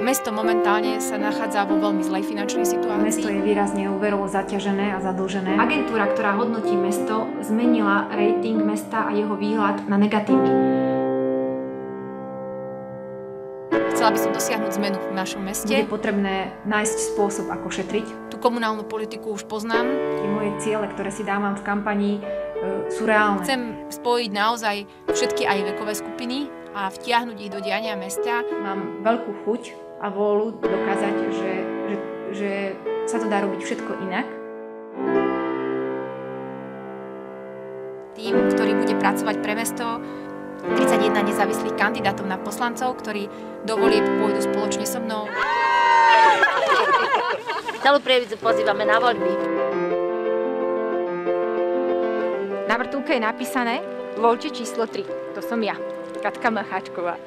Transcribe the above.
Mesto momentálne sa nachádza vo veľmi zlej finančnej situácii. Mesto je výrazne úverovo zaťažené a zadlžené. Agentúra, ktorá hodnotí mesto, zmenila rating mesta a jeho výhľad na negatívny. Chcela by som dosiahnuť zmenu v našom meste. Je potrebné nájsť spôsob, ako šetriť. Tú komunálnu politiku už poznám. Moje ciele, ktoré si dávam v kampanii, sú reálne. Chcem spojiť naozaj všetky aj vekové skupiny a vtiahnuť ich do diania mesta. Mám veľkú chuť a vôľu dokázať, že sa to dá robiť všetko inak. Tým, ktorý bude pracovať pre mesto, 31 nezávislých kandidátov na poslancov, ktorí do volieb pôjdu spoločne so mnou. Celú Prievidzu pozývame na voľby. Na vrtuľke je napísané voľte číslo 3. To som ja, Katka Macháčková.